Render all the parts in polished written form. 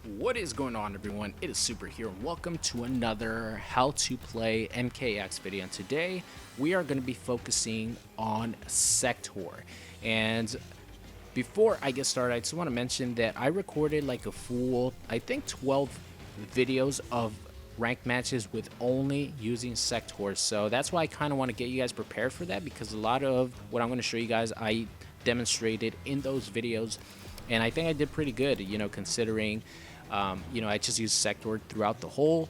What is going on, everyone? It is Super here, and welcome to another how to play MKX video. And today we are going to be focusing on Sektor. And before I get started, I just want to mention that I recorded like a full, I think 12 videos of ranked matches with only using Sektor. So that's why I kind of want to get you guys prepared for that, because a lot of what I'm going to show you guys I demonstrated in those videos, and I think I did pretty good, considering I just used Sektor throughout the whole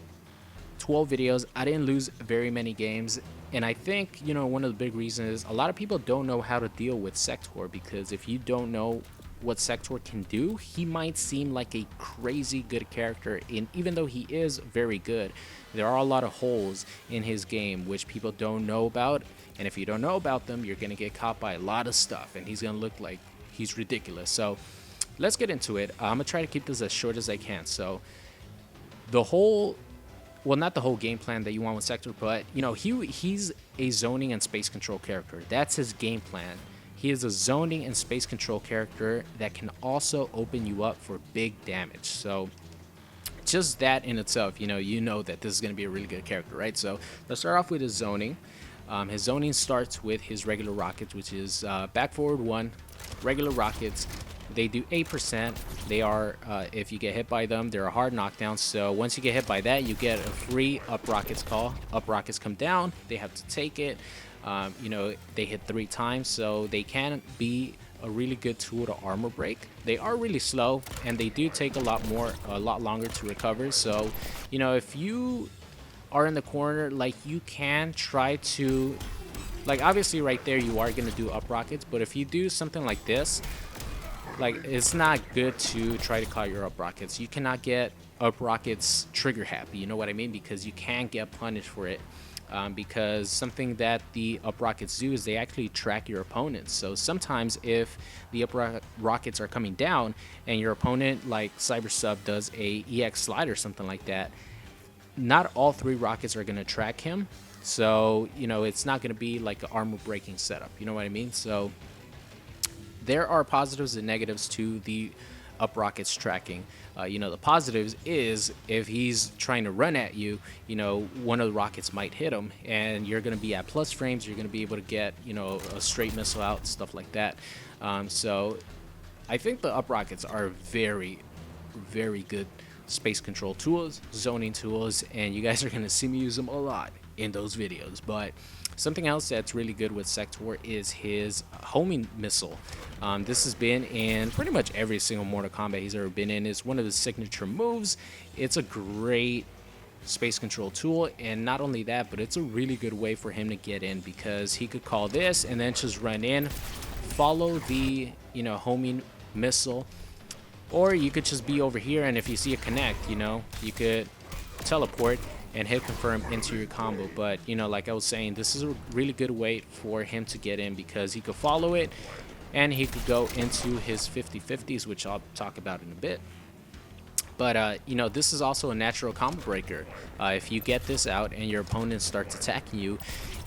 12 videos. I didn't lose very many games, and I think one of the big reasons is a lot of people don't know how to deal with Sektor, because if you don't know what Sektor can do, he might seem like a crazy good character, and even though he is very good, there are a lot of holes in his game which people don't know about, and if you don't know about them, you're gonna get caught by a lot of stuff, and he's gonna look like he's ridiculous. So let's get into it. I'm gonna try to keep this as short as I can. So the whole, well, not the whole game plan that you want with Sektor, but he's a zoning and space control character. That's his game plan. He is a zoning and space control character that can also open you up for big damage. So just that in itself, you know that this is going to be a really good character, right? So let's start off with his zoning. His zoning starts with his regular rockets, which is back forward 1, regular rockets. They do 8%. They are, if you get hit by them, they're a hard knockdown. So once you get hit by that, you get a free up rockets call. Up rockets come down. They have to take it. They hit 3 times, so they can be a really good tool to armor break. They are really slow, and they do take a lot longer to recover. So, if you are in the corner, like, you can try to, like, obviously right there you are going to do up rockets, but if you do something like this, like, it's not good to try to call your up rockets. You cannot get up rockets trigger happy, you know what I mean? Because you can get punished for it. Because something that the up rockets do is they actually track your opponents. So sometimes if the up rockets are coming down and your opponent, like Cyber Sub, does a EX slide or something like that, not all 3 rockets are going to track him. So, it's not going to be like an armor breaking setup. You know what I mean? So there are positives and negatives to the up rockets tracking. The positives is if he's trying to run at you, one of the rockets might hit him, and you're going to be at plus frames. You're going to be able to get, a straight missile out, stuff like that. So I think the up rockets are very, very good space control tools, zoning tools, and you guys are going to see me use them a lot in those videos. But something else that's really good with Sektor is his homing missile. This has been in pretty much every single Mortal Kombat he's ever been in. It's one of his signature moves. It's a great space control tool, and not only that, but it's a really good way for him to get in, because he could call this and then just run in, follow the homing missile, or you could just be over here, and if you see a connect, you could teleport and hit confirm into your combo. But like I was saying, this is a really good way for him to get in, because he could follow it and he could go into his 50-50s, which I'll talk about in a bit. But this is also a natural combo breaker. If you get this out and your opponent starts attacking you,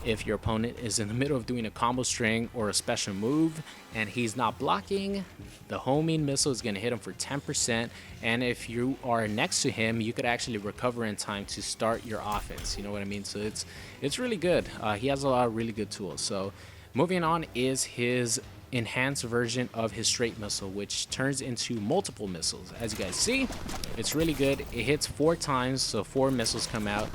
if your opponent is in the middle of doing a combo string or a special move and he's not blocking, the homing missile is going to hit him for 10%. And if you are next to him, you could actually recover in time to start your offense. You know what I mean? So it's really good. He has a lot of really good tools. So moving on is his enhanced version of his straight missile, which turns into multiple missiles. As you guys see, it's really good. It hits 4 times, so 4 missiles come out,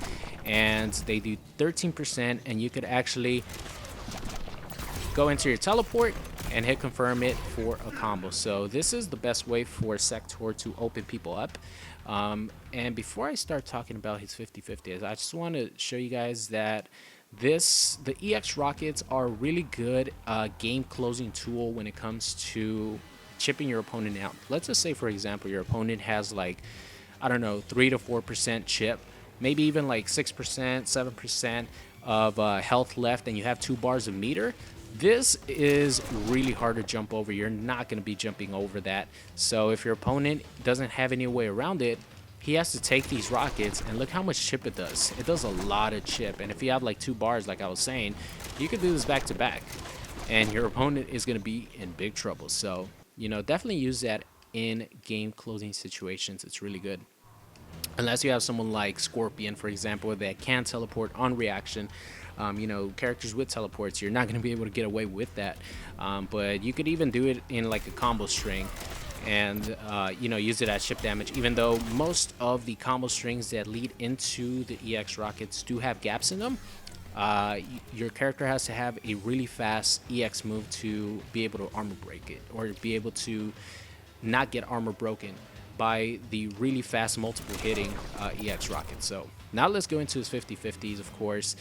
and they do 13%, and you could actually go into your teleport and hit confirm it for a combo. So this is the best way for Sektor to open people up. And before I start talking about his 50-50, I just want to show you guys that the EX rockets are a really good game closing tool when it comes to chipping your opponent out. Let's just say, for example, your opponent has, like, I don't know, 3 to 4% chip, maybe even like 6%, 7% of health left, and you have 2 bars of meter. This is really hard to jump over. You're not going to be jumping over that. So if your opponent doesn't have any way around it, he has to take these rockets, and look how much chip it does. It does a lot of chip, and if you have like 2 bars, like I was saying, you could do this back to back, and your opponent is going to be in big trouble. So definitely use that in game closing situations. It's really good. Unless you have someone like Scorpion, for example, that can teleport on reaction. Characters with teleports, you're not going to be able to get away with that. But you could even do it in like a combo string and, use it as chip damage, even though most of the combo strings that lead into the EX rockets do have gaps in them. Your character has to have a really fast EX move to be able to armor break it, or be able to not get armor broken by the really fast multiple hitting EX rockets. So now let's go into his 50-50s, of course.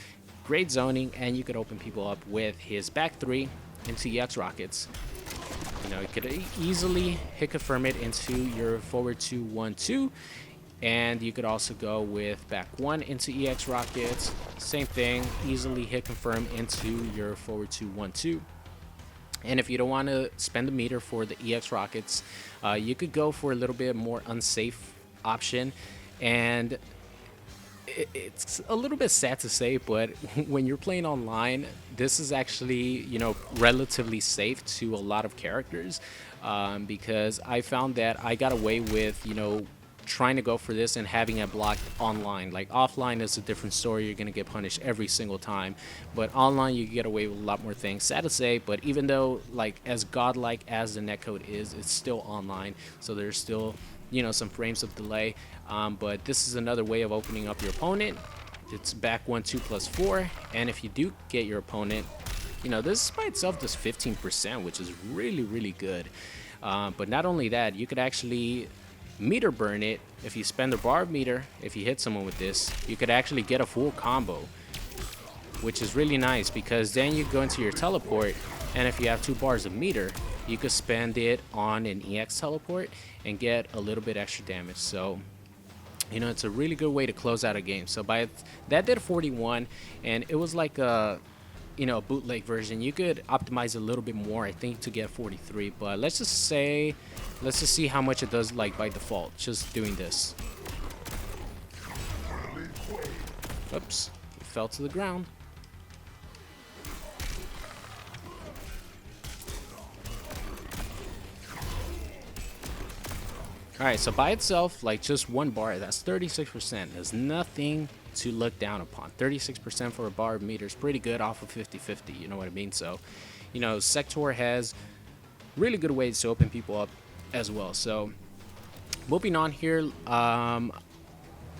Great zoning, and you could open people up with his back 3 into EX rockets. You could easily hit confirm it into your forward 2-1-2. And you could also go with back 1 into EX rockets. Same thing, easily hit confirm into your forward 2-1-2. And if you don't want to spend the meter for the EX rockets, you could go for a little bit more unsafe option. And it's a little bit sad to say, but when you're playing online, this is actually, relatively safe to a lot of characters, because I found that I got away with, trying to go for this and having it blocked online. Like offline is a different story, you're gonna get punished every single time, but online you get away with a lot more things. Sad to say, but even though like as godlike as the netcode is, it's still online, so there's still some frames of delay. But this is another way of opening up your opponent. It's back 1-2 plus 4, and if you do get your opponent, this by itself does 15%, which is really good. But not only that, you could actually meter burn it. If you spend a bar of meter, if you hit someone with this, you could actually get a full combo, which is really nice, because then you go into your teleport, and if you have 2 bars of meter, you could spend it on an EX teleport and get a little bit extra damage. So it's a really good way to close out a game. So that did 41, and it was like a bootleg version. You could optimize a little bit more, I think, to get 43, but let's just see how much it does like by default, just doing this. Oops, it fell to the ground. Alright, so by itself, like just 1 bar, that's 36%. There's nothing to look down upon. 36% for a bar of meter is pretty good off of 50-50, you know what I mean? So, Sektor has really good ways to open people up as well. So, moving on here,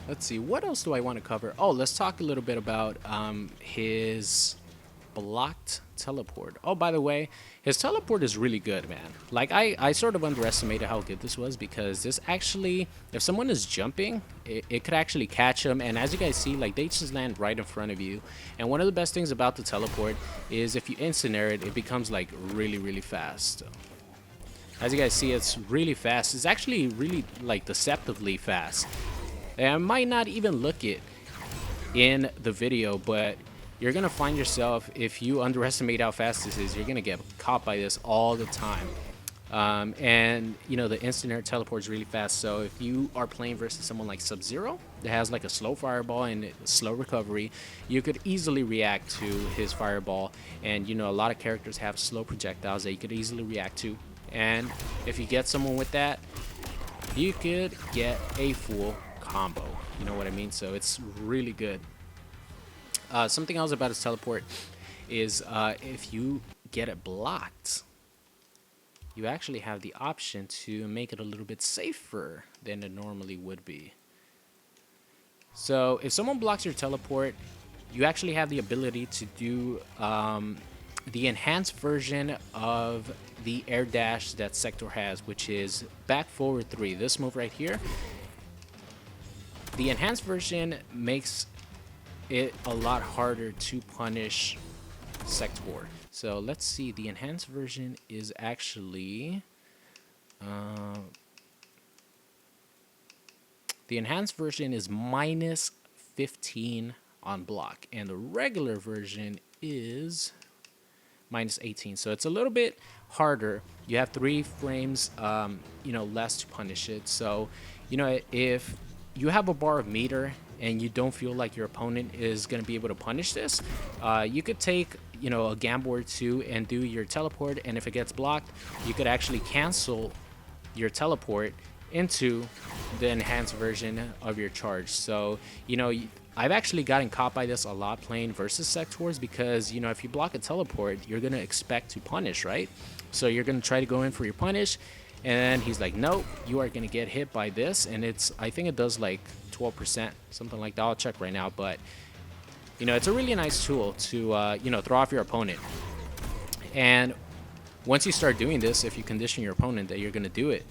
let's see, what else do I want to cover? Oh, let's talk a little bit about his blocked teleport. Oh, by the way, his teleport is really good, man. Like I sort of underestimated how good this was, because this actually, if someone is jumping, it could actually catch them, and as you guys see, like they just land right in front of you. And one of the best things about the teleport is if you incinerate it, it becomes like really fast. As you guys see, it's really fast. It's actually really like deceptively fast, and I might not even look it in the video, but you're gonna find yourself, if you underestimate how fast this is, you're gonna get caught by this all the time. And the instant air teleport is really fast. So if you are playing versus someone like Sub-Zero that has like a slow fireball and slow recovery, you could easily react to his fireball. And a lot of characters have slow projectiles that you could easily react to. And if you get someone with that, you could get a full combo. You know what I mean? So it's really good. Something else about his teleport is if you get it blocked, you actually have the option to make it a little bit safer than it normally would be. So if someone blocks your teleport, you actually have the ability to do the enhanced version of the air dash that Sektor has, which is back forward 3. This move right here. The enhanced version makes it a lot harder to punish Sektor. So let's see, the enhanced version is actually the enhanced version is minus 15 on block, and the regular version is minus 18. So it's a little bit harder. You have 3 frames less to punish it. So if you have a bar of meter and you don't feel like your opponent is going to be able to punish this, you could take a gamble or 2 and do your teleport, and if it gets blocked, you could actually cancel your teleport into the enhanced version of your charge. So, you know, I've actually gotten caught by this a lot playing versus Sectors, because, you know, if you block a teleport, you're going to expect to punish, right? So you're going to try to go in for your punish, and he's like, nope, you are going to get hit by this. And it's, I think it does like 12%, something like that. I'll check right now. But, you know, it's a really nice tool to, you know, throw off your opponent. And once you start doing this, if you condition your opponent that you're going to do it,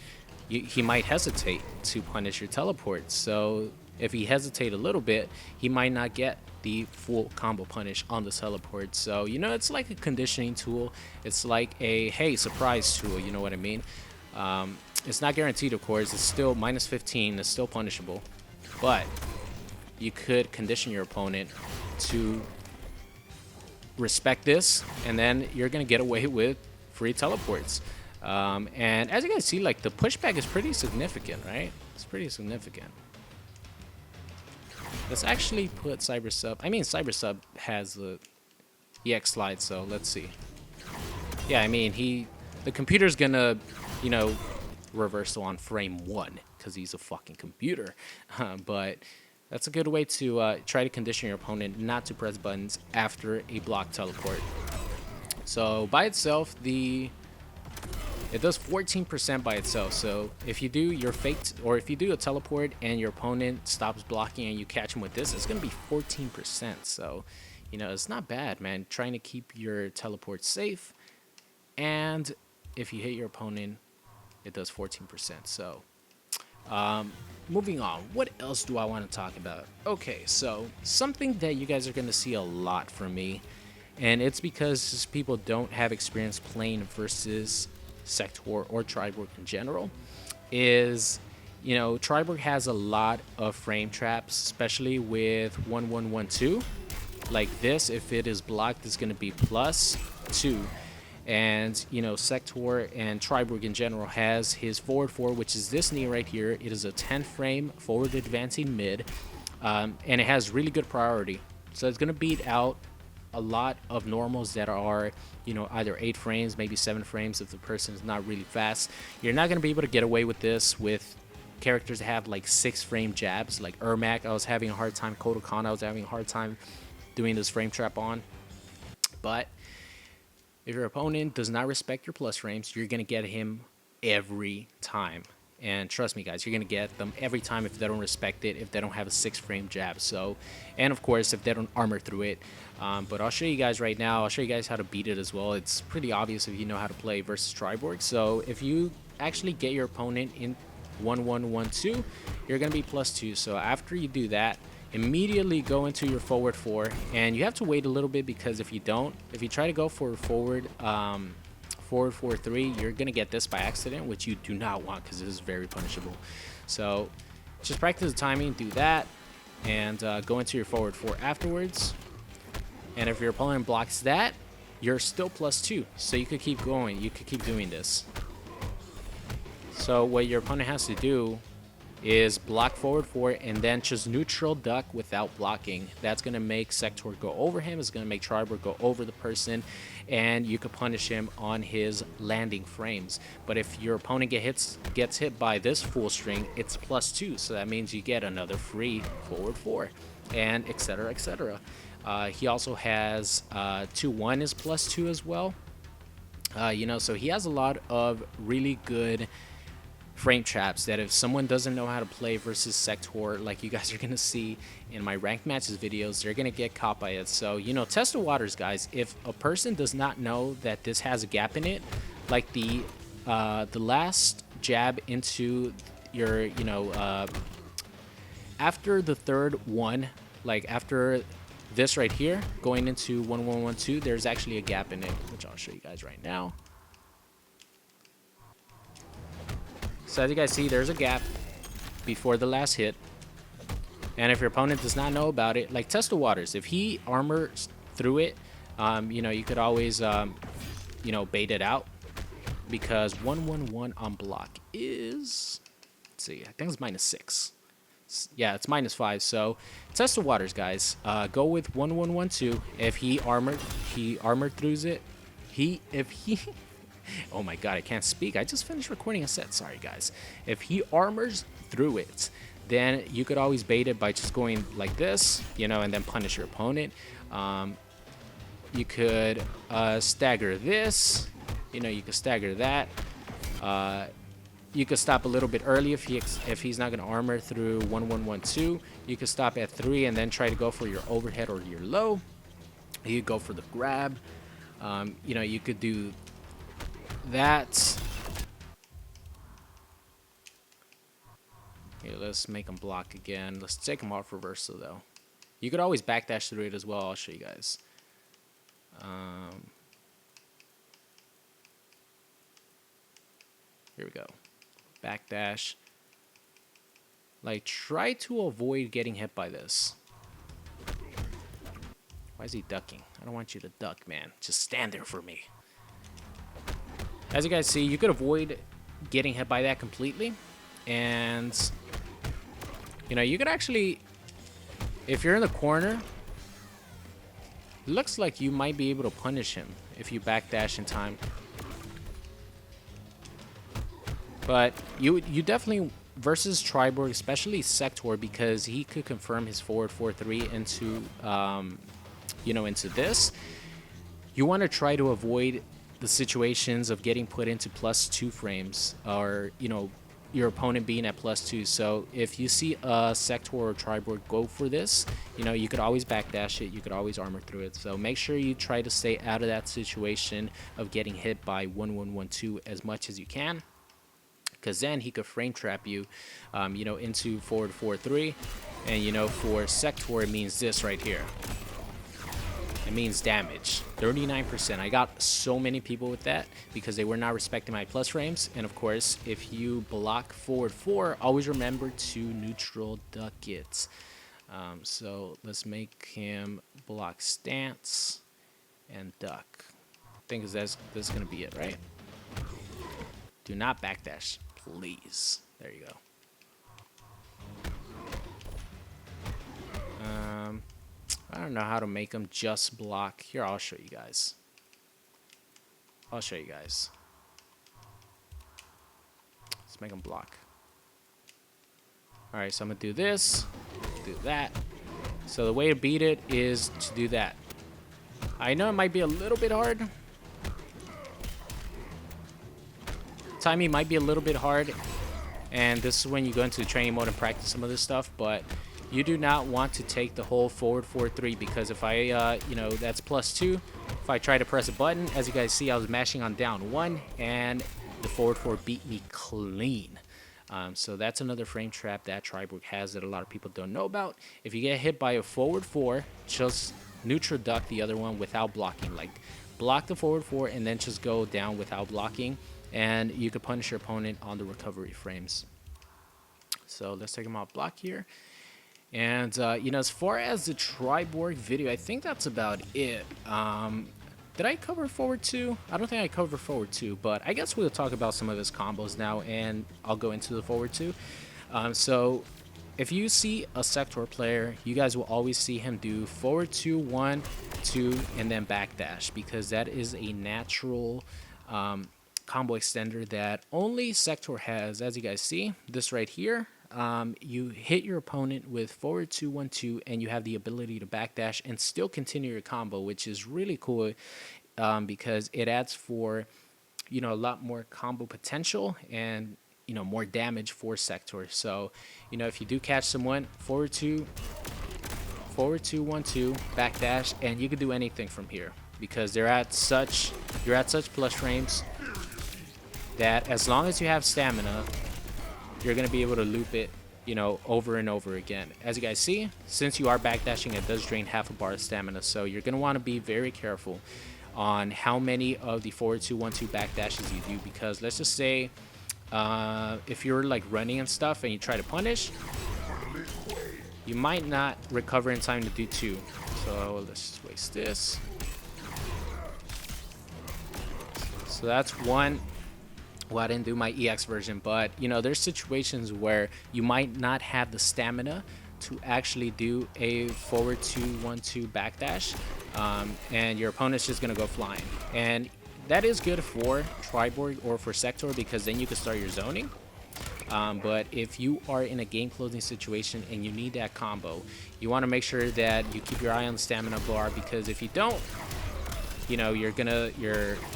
he might hesitate to punish your teleport. So if he hesitates a little bit, he might not get the full combo punish on the teleport. So, you know, it's like a conditioning tool. It's like a, hey, surprise tool, you know what I mean? It's not guaranteed, of course. It's still minus 15. It's still punishable. But you could condition your opponent to respect this, and then you're going to get away with free teleports. And as you guys see, like, the pushback is pretty significant, right? It's pretty significant. Let's actually put Cybersub. I mean, Cybersub has the EX slide, so let's see. Yeah, I mean, the computer's gonna, you know, reversal on frame 1 because he's a fucking computer. But that's a good way to try to condition your opponent not to press buttons after a block teleport. So by itself, it does 14% by itself. So if you do your faked, or if you do a teleport and your opponent stops blocking and you catch him with this, it's going to be 14%. So, you know, it's not bad, man. Trying to keep your teleport safe. And if you hit your opponent, it does 14%. So, moving on. What else do I want to talk about? Okay, so something that you guys are going to see a lot from me, and it's because people don't have experience playing versus Sektor or Triborg in general, is, you know, Triborg has a lot of frame traps, especially with 1112. Like this, if it is blocked, it's going to be +2. And, you know, Sektor and Triborg in general has his forward 4, which is this knee right here. It is a 10 frame forward advancing mid, and it has really good priority. So it's going to beat out a lot of normals that are, you know, either 8 frames, maybe 7 frames if the person is not really fast. You're not going to be able to get away with this with characters that have like 6 frame jabs, like Ermac. I was having a hard time, Kodokan, I was having a hard time doing this frame trap on. But if your opponent does not respect your plus frames, you're going to get him every time. And trust me, guys, you're going to get them every time if they don't respect it, if they don't have a 6 frame jab. So, and of course, if they don't armor through it. But I'll show you guys right now. I'll show you guys how to beat it as well. It's pretty obvious if you know how to play versus Triborg. So if you actually get your opponent in 1112, you're going to be +2. So after you do that, immediately go into your forward 4. And you have to wait a little bit, because if you don't, if you try to go for forward 4-3, you're gonna get this by accident, which you do not want, because it is very punishable. So just practice the timing, do that, and go into your forward 4 afterwards. And if your opponent blocks that, you're still +2, so you could keep going, you could keep doing this. So what your opponent has to do is block forward 4 and then just neutral duck without blocking. That's going to make Sektor go over him. It's going to make Triborg go over the person, and you could punish him on his landing frames. But if your opponent gets hit by this full string, it's +2, so that means you get another free forward 4, and etc, etc. He also has 2-1 is +2 as well. You know, so he has a lot of really good frame traps that if someone doesn't know how to play versus Sektor, like you guys are going to see in my ranked matches videos, they're going to get caught by it. So, you know, test the waters, guys. If a person does not know that this has a gap in it, like the last jab into your, you know, after the third one, like after this right here, going into 1112, there's actually a gap in it, which I'll show you guys right now. So as you guys see, there's a gap before the last hit. And if your opponent does not know about it, like test the waters. If he armors through it, you know, you could always, you know, bait it out. Because 111 on block is, let's see, I think it's -6. Yeah, it's -5. So test the waters, guys. Go with 1112. If he armored through it, Oh my god, I can't speak. I just finished recording a set. Sorry, guys. If he armors through it, then you could always bait it by just going like this, you know, and then punish your opponent. You could stagger this, you know, you could stagger that. You could stop a little bit early if he's not going to armor through 1-1-1-2. You could stop at 3 and then try to go for your overhead or your low. You could go for the grab. You know, you could do that. Okay, let's make him block again. Let's take him off reversal though. You could always backdash through it as well. I'll show you guys. Here we go. Backdash. Like, try to avoid getting hit by this. Why is he ducking? I don't want you to duck, man. Just stand there for me. As you guys see, you could avoid getting hit by that completely. And, you know, you could actually, if you're in the corner, it looks like you might be able to punish him if you backdash in time. But you definitely, versus Triborg, especially Sektor, because he could confirm his forward 4-3 into, you know, into this. You want to try to avoid the situations of getting put into +2 frames, or, you know, your opponent being at +2. So if you see a Sektor or Triborg go for this, you know, you could always backdash it. You could always armor through it. So make sure you try to stay out of that situation of getting hit by 1-1-1-2 as much as you can. Because then he could frame trap you, you know, into forward 4-3. And, you know, for Sektor, it means this right here. It means damage. 39%. I got so many people with that because they were not respecting my plus frames. And, of course, if you block forward 4, always remember to neutral duck it. So let's make him block stance and duck. I think that's going to be it, right? Do not backdash. Please. There you go. I don't know how to make them just block. Here, I'll show you guys. Let's make them block. Alright, so I'm going to do this. Do that. So the way to beat it is to do that. I know it might be a little bit hard. Timing might be a little bit hard, and this is when you go into training mode and practice some of this stuff, but you do not want to take the whole forward 4-3, because if I, you know, that's +2. If I try to press a button, as you guys see, I was mashing on down 1, and the forward 4 beat me clean. So that's another frame trap that Triborg has that a lot of people don't know about. If you get hit by a forward 4, just neutral duck the other one without blocking. Like, block the forward 4 and then just go down without blocking. And you could punish your opponent on the recovery frames. So let's take him out block here. And, you know, as far as the Triborg video, I think that's about it. Did I cover forward 2? I don't think I covered forward 2, but I guess we'll talk about some of his combos now, and I'll go into the forward 2. So if you see a Sektor player, you guys will always see him do forward 2, 1, 2, and then backdash, because that is a natural combo extender that only Sektor has. As you guys see, this right here, you hit your opponent with forward 2, 1, 2, and you have the ability to backdash and still continue your combo, which is really cool, because it adds for, you know, a lot more combo potential and, you know, more damage for Sektor. So, you know, if you do catch someone, forward 2, 1, 2, backdash, and you can do anything from here, because you're at such plus frames that as long as you have stamina, you're going to be able to loop it, you know, over and over again. As you guys see, since you are backdashing, it does drain half a bar of stamina, so you're going to want to be very careful on how many of the forward 2, 1, 2 backdashes you do, because let's just say if you're like running and stuff and you try to punish, you might not recover in time to do 2. So let's just waste this. So that's one. Well, I didn't do my EX version, but, you know, there's situations where you might not have the stamina to actually do a forward 2, 1, 2 backdash, and your opponent's just going to go flying. And that is good for Triborg or for Sektor, because then you can start your zoning. But if you are in a game closing situation and you need that combo, you want to make sure that you keep your eye on the stamina bar, because if you don't, you know, your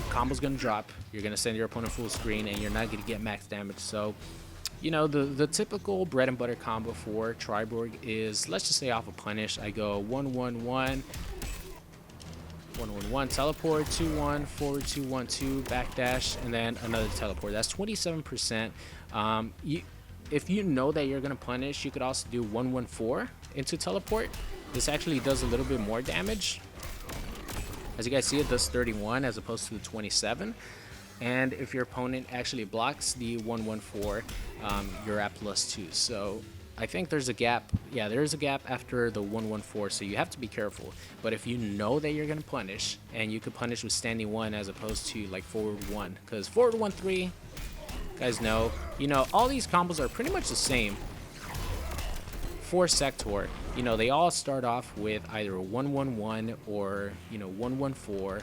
combo's gonna drop. You're gonna send your opponent full screen, and you're not gonna get max damage. So, you know, the typical bread and butter combo for Triborg is, let's just say off a punish, I go 1-1-1, 1-1-1 teleport, 2-1 forward, 2-1-2 backdash, and then another teleport. That's 27%. If you know that you're gonna punish, you could also do 1-1-4 into teleport. This actually does a little bit more damage. As you guys see, it does 31 as opposed to the 27. And if your opponent actually blocks the 1-1-4, you're at +2. So I think there's a gap. Yeah, there is a gap after the 1-1-4, so you have to be careful. But if you know that you're gonna punish, and you could punish with standing 1 as opposed to like forward 1, because forward 1-3, guys know, you know, all these combos are pretty much the same for Sektor. You know, they all start off with either a 1-1-1 or, you know, 1-1-4 or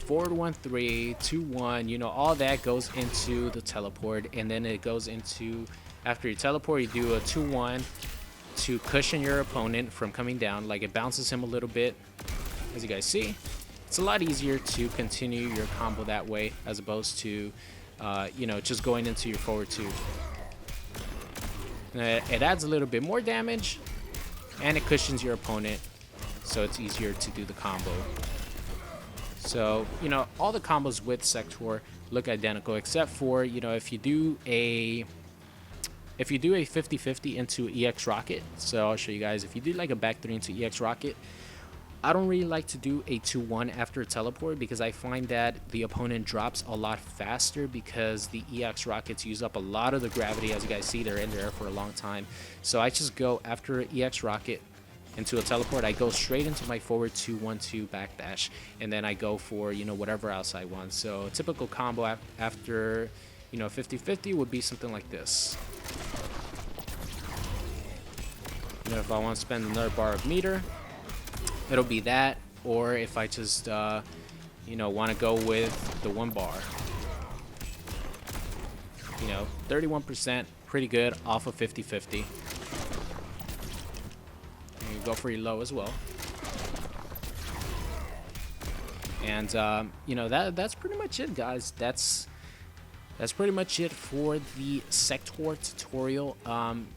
forward 1-3, 2-1. You know, all that goes into the teleport, and then it goes into, after you teleport, you do a 2-1 to cushion your opponent from coming down. Like, it bounces him a little bit, as you guys see. It's a lot easier to continue your combo that way as opposed to you know, just going into your forward 2. It adds a little bit more damage, and it cushions your opponent, so it's easier to do the combo. So, you know, all the combos with Sektor look identical, except for, you know, if you do a 50-50 into EX Rocket. So I'll show you guys. If you do like a back 3 into EX Rocket, I don't really like to do a 2-1 after a teleport, because I find that the opponent drops a lot faster, because the EX rockets use up a lot of the gravity. As you guys see, they're in there for a long time. So I just go after an EX rocket into a teleport, I go straight into my forward 2-1-2 backdash, and then I go for, you know, whatever else I want. So a typical combo after, you know, 50-50 would be something like this. You know, if I want to spend another bar of meter, it'll be that, or if I just, you know, want to go with the 1 bar. You know, 31%, pretty good off of 50-50. And you go for your low as well. And, you know, that's pretty much it, guys. That's pretty much it for the Sektor tutorial.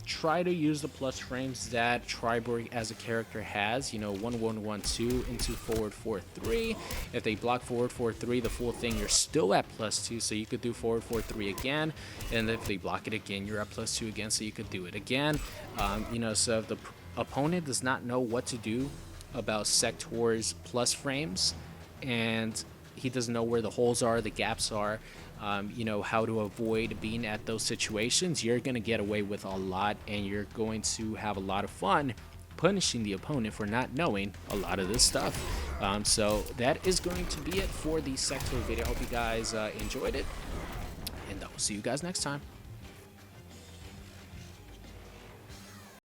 Try to use the plus frames that Triborg as a character has. You know, 1-1-1-2 into forward 4-3. If they block forward 4-3, the full thing, you're still at +2, so you could do forward 4-3 again. And if they block it again, you're at +2 again, so you could do it again. You know, so if the opponent does not know what to do about Sektor's plus frames, and he doesn't know where the holes are, the gaps are, you know, how to avoid being at those situations, you're going to get away with a lot, and you're going to have a lot of fun punishing the opponent for not knowing a lot of this stuff. So that is going to be it for the Sektor video. I hope you guys enjoyed it, and I will see you guys next time.